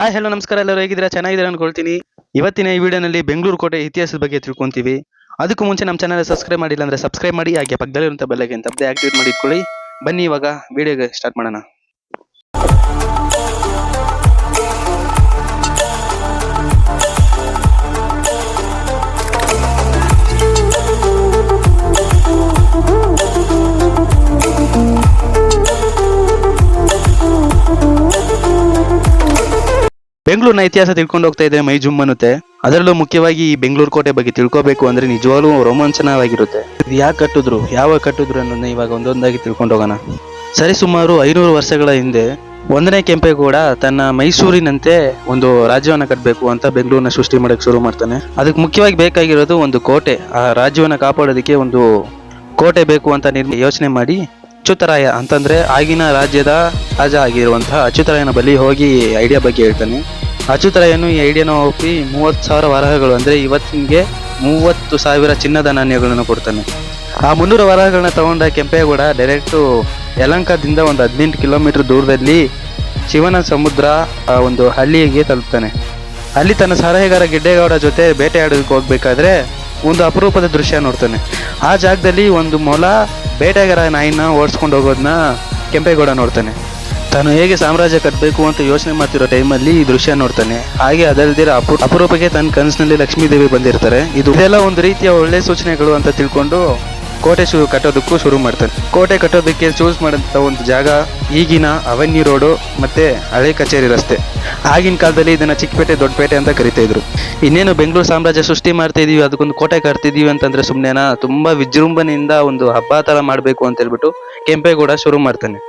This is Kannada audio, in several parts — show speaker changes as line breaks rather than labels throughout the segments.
ಹಾಯ್ ಹಲೋ ನಮಸ್ಕಾರ, ಎಲ್ಲರೂ ಹೇಗಿದ್ದೀರಾ? ಚೆನ್ನಾಗಿದ್ದೀರಾ ಅನ್ಕೊಳ್ತೀನಿ. ಇವತ್ತಿನ ಈ ವಿಡಿಯೋನಲ್ಲಿ ಬೆಂಗಳೂರು ಕೋಟೆ ಇತಿಹಾಸದ ಬಗ್ಗೆ ತಿಳ್ಕೊಂತೀವಿ. ಅದಕ್ಕೂ ಮುಂಚೆ ನಮ್ಮ ಚಾನಲ್ ಸಬ್ಸ್ಕ್ರೈಬ್ ಮಾಡಿಲ್ಲ ಅಂದ್ರೆ ಸಬ್ಸ್ಕ್ರೈಬ್ ಮಾಡಿ, ಹಾಗೆ ಪಕ್ಕದಲ್ಲಿರುವಂಥ ಬೆಲ್ ಐಕಾನ್ ತಪ್ಪದೆ ಆಕ್ಟಿವೇಟ್ ಮಾಡಿ ಇಟ್ಕೊಳ್ಳಿ. ಬನ್ನಿ ಇವಾಗ ವಿಡಿಯೋಗೆ ಸ್ಟಾರ್ಟ್ ಮಾಡೋಣ. ಬೆಂಗಳೂರಿನ ಇತಿಹಾಸ ತಿಳ್ಕೊಂಡು ಹೋಗ್ತಾ ಇದ್ರೆ ಮೈ ಜುಮ್ ಅನ್ನುತ್ತೆ. ಅದರಲ್ಲೂ ಮುಖ್ಯವಾಗಿ ಈ ಬೆಂಗಳೂರು ಕೋಟೆ ಬಗ್ಗೆ ತಿಳ್ಕೋಬೇಕು ಅಂದ್ರೆ ನಿಜವಾಗ್ಲೂ ರೋಮಾಂಚನವಾಗಿರುತ್ತೆ. ಇದು ಯಾಕೆ ಕಟ್ಟಿದ್ರು, ಯಾವಾಗ ಕಟ್ಟಿದ್ರು ಅನ್ನೋದನ್ನ ಇವಾಗ ಒಂದೊಂದಾಗಿ ತಿಳ್ಕೊಂಡು ಹೋಗೋಣ. ಸರಿಸುಮಾರು 500 ವರ್ಷಗಳ ಹಿಂದೆ 1ನೇ ಕೆಂಪೇಗೌಡ ತನ್ನ ಮೈಸೂರಿನಂತೆ ಒಂದು ರಾಜ್ಯವನ್ನ ಕಟ್ಟಬೇಕು ಅಂತ ಬೆಂಗಳೂರಿನ ಸೃಷ್ಟಿ ಮಾಡಕ್ಕೆ ಶುರು ಮಾಡ್ತಾನೆ. ಅದಕ್ಕೆ ಮುಖ್ಯವಾಗಿ ಬೇಕಾಗಿರೋದು ಒಂದು ಕೋಟೆ. ಆ ರಾಜ್ಯವನ್ನ ಕಾಪಾಡೋದಕ್ಕೆ ಒಂದು ಕೋಟೆ ಬೇಕು ಅಂತ ಯೋಚನೆ ಮಾಡಿ ಅಚ್ಯುತರಾಯ ಅಂತಂದ್ರೆ ಆಗಿನ ರಾಜ್ಯದ ರಾಜ ಆಗಿರುವಂತಹ ಅಚ್ಯುತರಾಯನ ಬಳಿ ಹೋಗಿ ಐಡಿಯಾ ಬಗ್ಗೆ ಹೇಳ್ತಾನೆ. ಅಚ್ಯುತರಾಯನು ಈ ಐಡಿಯಾನ ಒಪ್ಪಿ 30,000 ವರಹಗಳು ಅಂದ್ರೆ ಇವತ್ತಿಗೆ 30,000 ಚಿನ್ನದ ನಾಣ್ಯಗಳನ್ನು ಕೊಡ್ತಾನೆ. ಆ 300 ವರಹಗಳನ್ನ ತಗೊಂಡ ಕೆಂಪೇಗೌಡ ಡೈರೆಕ್ಟು ಯಲಹಂಕದಿಂದ ಒಂದು 18 ಕಿಲೋಮೀಟರ್ ದೂರದಲ್ಲಿ ಶಿವನ ಸಮುದ್ರ ಒಂದು ಹಳ್ಳಿಗೆ ತಲುಪ್ತಾನೆ. ಅಲ್ಲಿ ತನ್ನ ಸಲಹೆಗಾರ ಗಿಡ್ಡೇಗೌಡ ಜೊತೆ ಬೇಟೆಯಾಡೋದಕ್ಕೆ ಹೋಗ್ಬೇಕಾದ್ರೆ ಒಂದು ಅಪರೂಪದ ದೃಶ್ಯ ನೋಡ್ತಾನೆ. ಆ ಜಾಗದಲ್ಲಿ ಒಂದು ಮೊಲ ಬೇಟೆಗಾರ ನಾಯಿನ ಓಡಿಸ್ಕೊಂಡು ಹೋಗೋದನ್ನ ಕೆಂಪೇಗೌಡ ನೋಡ್ತಾನೆ. ತಾನು ಹೇಗೆ ಸಾಮ್ರಾಜ್ಯ ಕಟ್ಟಬೇಕು ಅಂತ ಯೋಚನೆ ಮಾಡ್ತಿರೋ ಟೈಮಲ್ಲಿ ಈ ದೃಶ್ಯ ನೋಡ್ತಾನೆ. ಹಾಗೆ ಅದಲ್ದಿರ ಅಪರೂಪಕ್ಕೆ ತನ್ನ ಕನಸಿನಲ್ಲಿ ಲಕ್ಷ್ಮೀದೇವಿ ಬಂದಿರ್ತಾರೆ. ಇದೆಲ್ಲ ಒಂದು ರೀತಿಯ ಒಳ್ಳೆ ಸೂಚನೆಗಳು ಅಂತ ತಿಳ್ಕೊಂಡು ಕೋಟೆ ಕಟ್ಟೋದಕ್ಕೂ ಶುರು ಮಾಡ್ತಾನೆ. ಕೋಟೆ ಕಟ್ಟೋದಕ್ಕೆ ಚೂಸ್ ಮಾಡೋಂಥ ಒಂದು ಜಾಗ ಈಗಿನ ಅವನ್ಯೂ ರೋಡು ಮತ್ತೆ ಹಳೆ ಕಚೇರಿ ರಸ್ತೆ. ಆಗಿನ ಕಾಲದಲ್ಲಿ ಇದನ್ನ ಚಿಕ್ಕಪೇಟೆ ದೊಡ್ಡಪೇಟೆ ಅಂತ ಕರಿತಾ ಇದ್ರು. ಇನ್ನೇನು ಬೆಂಗಳೂರು ಸಾಮ್ರಾಜ್ಯ ಸೃಷ್ಟಿ ಮಾಡ್ತಾ ಇದೀವಿ, ಅದಕ್ಕೊಂದು ಕೋಟೆ ಕಟ್ತಿದೀವಿ ಅಂತಂದ್ರೆ ಸುಮ್ಮನೆನಾ? ತುಂಬಾ ವಿಜೃಂಭಣೆಯಿಂದ ಒಂದು ಹಬ್ಬ ತರ ಮಾಡ್ಬೇಕು ಅಂತ ಹೇಳ್ಬಿಟ್ಟು ಕೆಂಪೇಗೌಡ ಶುರು ಮಾಡ್ತಾನೆ.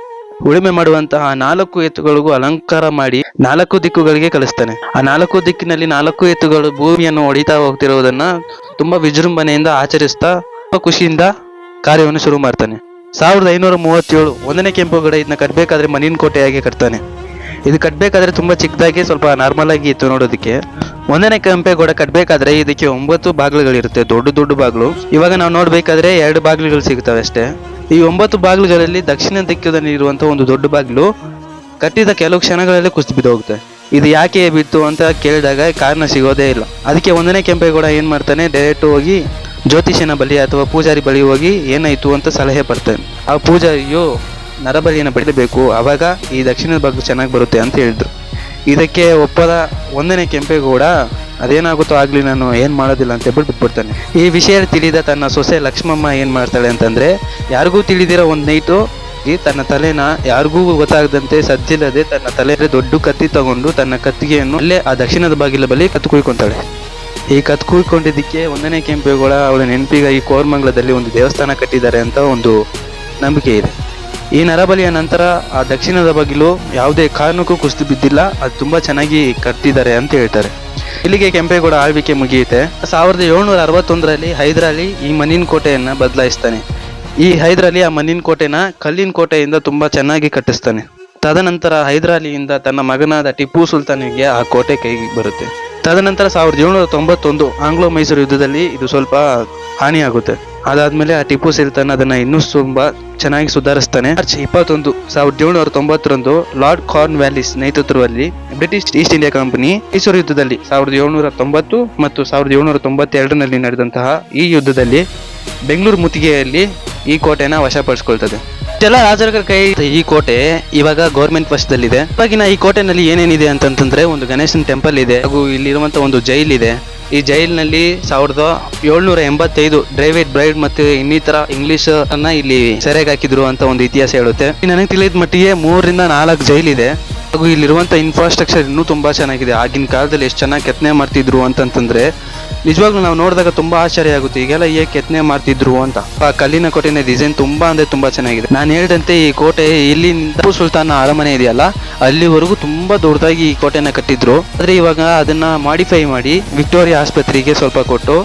ಉಳುಮೆ ಮಾಡುವಂತಹ 4 ಎತ್ತುಗಳಿಗೂ ಅಲಂಕಾರ ಮಾಡಿ 4 ದಿಕ್ಕುಗಳಿಗೆ ಕಳಿಸ್ತಾನೆ. ಆ 4 ದಿಕ್ಕಿನಲ್ಲಿ 4 ಎತ್ತುಗಳು ಭೂಮಿಯನ್ನು ಹೊಡಿತಾ ಹೋಗ್ತಿರೋದನ್ನ ತುಂಬಾ ವಿಜೃಂಭಣೆಯಿಂದ ಆಚರಿಸ್ತಾ ಖುಷಿಯಿಂದ ಕಾರ್ಯವನ್ನು ಶುರು ಮಾಡ್ತಾನೆ. 1537 1ನೇ ಕೆಂಪೇಗೌಡ ಇದನ್ನ ಕಟ್ಟಬೇಕಾದ್ರೆ ಮಣ್ಣಿನ ಕೋಟೆಯಾಗಿ ಕಟ್ತಾನೆ. ಇದು ಕಟ್ಟಬೇಕಾದ್ರೆ ತುಂಬಾ ಚಿಕ್ಕದಾಗಿ ಸ್ವಲ್ಪ ನಾರ್ಮಲ್ ಆಗಿ ಇತ್ತು ನೋಡೋದಕ್ಕೆ. 1ನೇ ಕೆಂಪೇಗೌಡ ಕಟ್ಟಬೇಕಾದ್ರೆ ಇದಕ್ಕೆ 9 ಬಾಗಿಲುಗಳಿರುತ್ತೆ, ದೊಡ್ಡ ದೊಡ್ಡ ಬಾಗಿಲು. ಇವಾಗ ನಾವು ನೋಡ್ಬೇಕಾದ್ರೆ 2 ಬಾಗಿಲುಗಳು ಸಿಗ್ತವೆ ಅಷ್ಟೇ. ಈ 9 ಬಾಗಿಲುಗಳಲ್ಲಿ ದಕ್ಷಿಣ ದಿಕ್ಕದಲ್ಲಿ ಇರುವಂತಹ ಒಂದು ದೊಡ್ಡ ಬಾಗಿಲು ಕಟ್ಟಿದ ಕೆಲವು ಕ್ಷಣಗಳಲ್ಲಿ ಕುಸಿದು ಬಿದ್ದೋಗುತ್ತೆ. ಇದು ಯಾಕೆ ಬಿತ್ತು ಅಂತ ಕೇಳಿದಾಗ ಕಾರಣ ಸಿಗೋದೇ ಇಲ್ಲ. ಅದಕ್ಕೆ 1ನೇ ಕೆಂಪೇಗೌಡ ಏನ್ ಮಾಡ್ತಾನೆ, ಡೈರೆಕ್ಟ್ ಹೋಗಿ ಜ್ಯೋತಿಷನ ಬಳಿ ಅಥವಾ ಪೂಜಾರಿ ಬಳಿ ಹೋಗಿ ಏನಾಯ್ತು ಅಂತ ಸಲಹೆ ಬರ್ತಾನೆ. ಆ ಪೂಜಾರಿಯು ನರಬಲಿಯನ್ನು ಪಡಿಬೇಕು, ಅವಾಗ ಈ ದಕ್ಷಿಣದ ಬಾಗಿಲು ಚೆನ್ನಾಗಿ ಬರುತ್ತೆ ಅಂತ ಹೇಳಿದ್ರು. ಇದಕ್ಕೆ ಒಪ್ಪದ 1ನೇ ಕೆಂಪೇಗೌಡ ಅದೇನಾಗುತ್ತೋ ಆಗ್ಲಿ, ನಾನು ಏನ್ ಮಾಡೋದಿಲ್ಲ ಅಂತ ಹೇಳ್ಬಿಟ್ಟು ಬಿಟ್ಬಿಡ್ತಾನೆ. ಈ ವಿಷಯ ತಿಳಿದ ತನ್ನ ಸೊಸೆ ಲಕ್ಷ್ಮಮ್ಮ ಏನ್ ಮಾಡ್ತಾಳೆ ಅಂತಂದ್ರೆ, ಯಾರಿಗೂ ತಿಳಿದಿರೋ ಒಂದು ನೈಟು ತನ್ನ ತಲೆನ ಯಾರಿಗೂ ಗೊತ್ತಾಗದಂತೆ ಸಜ್ಜಿಲ್ಲದೆ ತನ್ನ ತಲೆ ದೊಡ್ಡ ಕತ್ತಿ ತಗೊಂಡು ತನ್ನ ಕತ್ತಿಗೆಯನ್ನು ಅಲ್ಲೇ ಆ ದಕ್ಷಿಣದ ಬಾಗಿಲ ಬಳಿ ಕತ್ತು ಕುಯ್ಕೊಂತಾಳೆ. ಈ ಕತ್ತು ಕುಯ್ಕೊಂಡಿದ್ದಕ್ಕೆ 1ನೇ ಕೆಂಪೇಗೌಡ ಅವಳ ನೆನಪಿಗಾಗಿ ಕೋರಮಂಗಲದಲ್ಲಿ ಒಂದು ದೇವಸ್ಥಾನ ಕಟ್ಟಿದ್ದಾರೆ ಅಂತ ಒಂದು ನಂಬಿಕೆ ಇದೆ. ಈ ನರಬಲಿಯ ನಂತರ ಆ ದಕ್ಷಿಣದ ಬಾಗಿಲು ಯಾವುದೇ ಕಾರಣಕ್ಕೂ ಕುಸಿದು ಬಿದ್ದಿಲ್ಲ, ಅದು ತುಂಬಾ ಚೆನ್ನಾಗಿ ಕಟ್ಟಿದ್ದಾರೆ ಅಂತ ಹೇಳ್ತಾರೆ. ಇಲ್ಲಿಗೆ ಕೆಂಪೇಗೌಡ ಆಳ್ವಿಕೆ ಮುಗಿಯುತ್ತೆ. 1761ರಲ್ಲಿ ಹೈದರಾಲಿ ಈ ಮಣ್ಣಿನ ಕೋಟೆಯನ್ನ ಬದಲಾಯಿಸ್ತಾನೆ. ಈ ಹೈದರಾಲಿ ಆ ಮಣ್ಣಿನ ಕೋಟೆನ ಕಲ್ಲಿನ ಕೋಟೆಯಿಂದ ತುಂಬಾ ಚೆನ್ನಾಗಿ ಕಟ್ಟಿಸ್ತಾನೆ. ತದನಂತರ ಹೈದರಾಲಿಯಿಂದ ತನ್ನ ಮಗನಾದ ಟಿಪ್ಪು ಸುಲ್ತಾನಿಗೆ ಆ ಕೋಟೆ ಕೈಗೆ ಬರುತ್ತೆ. ತದನಂತರ 1791 ಆಂಗ್ಲೋ ಮೈಸೂರು ಯುದ್ಧದಲ್ಲಿ ಇದು ಸ್ವಲ್ಪ ಹಾನಿಯಾಗುತ್ತೆ. ಅದಾದ್ಮೇಲೆ ಆ ಟಿಪ್ಪು ಸುಲ್ತಾನ್ ಅದನ್ನ ಇನ್ನೂ ತುಂಬಾ ಚೆನ್ನಾಗಿ ಸುಧಾರಿಸ್ತಾನೆ. ಮಾರ್ಚ್ 21, 1790ರಂದು ಲಾರ್ಡ್ ಕಾರ್ನ್ ವ್ಯಾಲಿಸ್ ನೇತೃತ್ವದಲ್ಲಿ British East India company Mysuru ಯುದ್ಧದಲ್ಲಿ 1790 ಮತ್ತು 1792ರಲ್ಲಿ ನಡೆದಂತಹ ಈ ಯುದ್ಧದಲ್ಲಿ ಬೆಂಗಳೂರು ಮುತ್ತಿಗೆಯಲ್ಲಿ ಈ ಕೋಟೆನ ವಶಪಡಿಸ್ಕೊಳ್ತದೆ. ಇಷ್ಟೆಲ್ಲ ರಾಜರ ಕೈ ಈ ಕೋಟೆ ಇವಾಗ ಗೌರ್ಮೆಂಟ್ ವಶದಲ್ಲಿದೆ. ಇವಾಗಿನ ಈ ಕೋಟೆನಲ್ಲಿ ಏನೇನಿದೆ ಅಂತಂದ್ರೆ, ಒಂದು ಗಣೇಶನ್ ಟೆಂಪಲ್ ಇದೆ, ಹಾಗೂ ಇಲ್ಲಿರುವಂತ ಒಂದು ಜೈಲ್ ಇದೆ. ಈ ಜೈಲಿನಲ್ಲಿ 1785 ಡ್ರೈವೇಟ್ ಬ್ರೈಡ್ ಮತ್ತೆ ಇನ್ನಿತರ ಇಂಗ್ಲಿಷ್ ಅನ್ನ ಇಲ್ಲಿ ಸೆರೆಗೆ ಹಾಕಿದ್ರು ಅಂತ ಒಂದು ಇತಿಹಾಸ ಹೇಳುತ್ತೆ. ನನಗೆ ತಿಳಿದ ಮಟ್ಟಿಗೆ 3 ರಿಂದ 4 ಜೈಲ್ ಇದೆ, ಹಾಗೂ ಇಲ್ಲಿರುವಂತ ಇನ್ಫ್ರಾಸ್ಟ್ರಕ್ಚರ್ ಇನ್ನೂ ತುಂಬಾ ಚೆನ್ನಾಗಿದೆ. ಆಗಿನ ಕಾಲದಲ್ಲಿ ಎಷ್ಟು ಚೆನ್ನಾಗಿ ಕೆತ್ತನೆ ಮಾಡ್ತಿದ್ರು ಅಂತಂತಂದ್ರೆ ನಿಜವಾಗ್ಲೂ ನಾವು ನೋಡಿದಾಗ ತುಂಬಾ ಆಶ್ಚರ್ಯ ಆಗುತ್ತೆ, ಈಗೆಲ್ಲ ಹೇಗೆ ಕೆತ್ತನೆ ಮಾಡ್ತಿದ್ರು ಅಂತ. ಆ ಕಲ್ಲಿನ ಕೋಟೆನ ಡಿಸೈನ್ ತುಂಬಾ ಅಂದ್ರೆ ತುಂಬಾ ಚೆನ್ನಾಗಿದೆ. ನಾನು ಹೇಳಿದಂತೆ ಈ ಕೋಟೆ ಇಲ್ಲಿಂದ ಟಿಪ್ಪು ಸುಲ್ತಾನ್ ಅರಮನೆ ಇದೆಯಲ್ಲ ಅಲ್ಲಿವರೆಗೂ ತುಂಬಾ ದೊಡ್ಡದಾಗಿ ಈ ಕೋಟೆನ ಕಟ್ಟಿದ್ರು. ಆದ್ರೆ ಇವಾಗ ಅದನ್ನ ಮಾಡಿಫೈ ಮಾಡಿ ವಿಕ್ಟೋರಿಯಾ ಆಸ್ಪತ್ರೆಗೆ ಸ್ವಲ್ಪ ಕೊಟ್ಟು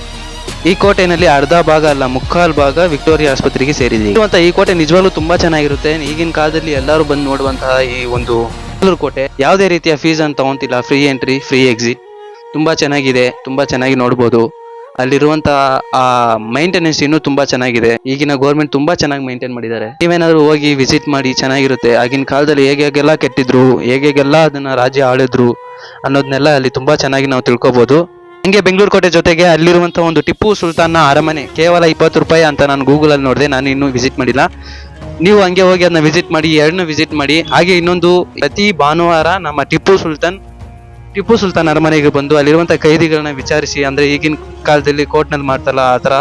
ಈ ಕೋಟೆನಲ್ಲಿ ಅರ್ಧ ಭಾಗ ಅಲ್ಲ, ಮುಕ್ಕಾಲು ಭಾಗ ವಿಕ್ಟೋರಿಯಾ ಆಸ್ಪತ್ರೆಗೆ ಸೇರಿದೆ. ಈ ಕೋಟೆ ನಿಜವಾಗ್ಲೂ ತುಂಬಾ ಚೆನ್ನಾಗಿರುತ್ತೆ. ಈಗಿನ ಕಾಲದಲ್ಲಿ ಎಲ್ಲರೂ ಬಂದು ನೋಡುವಂತಹ ಈ ಒಂದು ಕೋಟೆ ಯಾವುದೇ ರೀತಿಯ ಫೀಸ್ ಅಂತ ತಗೊಂತಿಲ್ಲ, ಫ್ರೀ ಎಂಟ್ರಿ ಫ್ರೀ ಎಕ್ಸಿಟ್. ತುಂಬಾ ಚೆನ್ನಾಗಿದೆ, ತುಂಬಾ ಚೆನ್ನಾಗಿ ನೋಡ್ಬೋದು. ಅಲ್ಲಿರುವಂತ ಆ ಮೈಂಟೆನೆನ್ಸ್ ಇನ್ನೂ ತುಂಬಾ ಚೆನ್ನಾಗಿದೆ. ಈಗಿನ ಗೌರ್ಮೆಂಟ್ ತುಂಬಾ ಚೆನ್ನಾಗಿ ಮೇಂಟೈನ್ ಮಾಡಿದ್ದಾರೆ. ನೀವೇನಾದ್ರು ಹೋಗಿ ವಿಸಿಟ್ ಮಾಡಿ, ಚೆನ್ನಾಗಿರುತ್ತೆ. ಆಗಿನ ಕಾಲದಲ್ಲಿ ಹೇಗೆಲ್ಲ ಕೆಟ್ಟಿದ್ರು, ಹೇಗೆಲ್ಲ ಅದನ್ನ ರಾಜ್ಯ ಆಳಿದ್ರು ಅನ್ನೋದನ್ನೆಲ್ಲ ಅಲ್ಲಿ ತುಂಬಾ ಚೆನ್ನಾಗಿ ನಾವು ತಿಳ್ಕೊಬಹುದು. ಹಂಗೆ ಬೆಂಗಳೂರು ಕೋಟೆ ಜೊತೆಗೆ ಅಲ್ಲಿರುವಂತಹ ಒಂದು ಟಿಪ್ಪು ಸುಲ್ತಾನ್ನ ಅರಮನೆ ಕೇವಲ 20 ರೂಪಾಯಿ ಅಂತ ನಾನು ಗೂಗಲ್ ಅಲ್ಲಿ ನೋಡಿದೆ. ನಾನು ಇನ್ನೂ ವಿಸಿಟ್ ಮಾಡಿಲ್ಲ. ನೀವು ಹಂಗೆ ಹೋಗಿ ಅದನ್ನ ವಿಸಿಟ್ ಮಾಡಿ, ಎರಡನ್ನೂ ವಿಸಿಟ್ ಮಾಡಿ. ಹಾಗೆ ಇನ್ನೊಂದು, ಪ್ರತಿ ಭಾನುವಾರ ನಮ್ಮ ಟಿಪ್ಪು ಸುಲ್ತಾನ್ ಅರಮನೆಗೆ ಬಂದು ಅಲ್ಲಿರುವಂತ ಕೈದಿಗಳನ್ನ ವಿಚಾರಿಸಿ, ಅಂದ್ರೆ ಈಗಿನ ಕಾಲದಲ್ಲಿ ಕೋರ್ಟ್ ನಲ್ಲಿ ಮಾಡ್ತಾರಲ್ಲ ಆ ತರ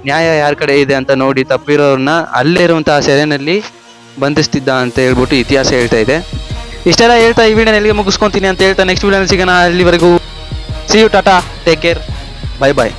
ನ್ಯಾಯ ಯಾರ ಕಡೆ ಇದೆ ಅಂತ ನೋಡಿ ತಪ್ಪಿರೋರ್ನ ಅಲ್ಲೇ ಇರುವಂತಹ ಸೆರೆನಲ್ಲಿ ಬಂಧಿಸ್ತಿದ್ದ ಅಂತ ಹೇಳ್ಬಿಟ್ಟು ಇತಿಹಾಸ ಹೇಳ್ತಾ ಇದೆ. ಇಷ್ಟೆಲ್ಲ ಹೇಳ್ತಾ ಈ ವಿಡಿಯೋನ ಎಲ್ಲಿಗೆ ಮುಗಿಸ್ಕೊಂತೀನಿ ಅಂತ ಹೇಳ್ತಾ ನೆಕ್ಸ್ಟ್ ವಿಡಿಯೋನಲ್ಲಿ ಸಿಗೋಣ. ಅಲ್ಲಿವರೆಗೂ see you, tata, take care, bye bye.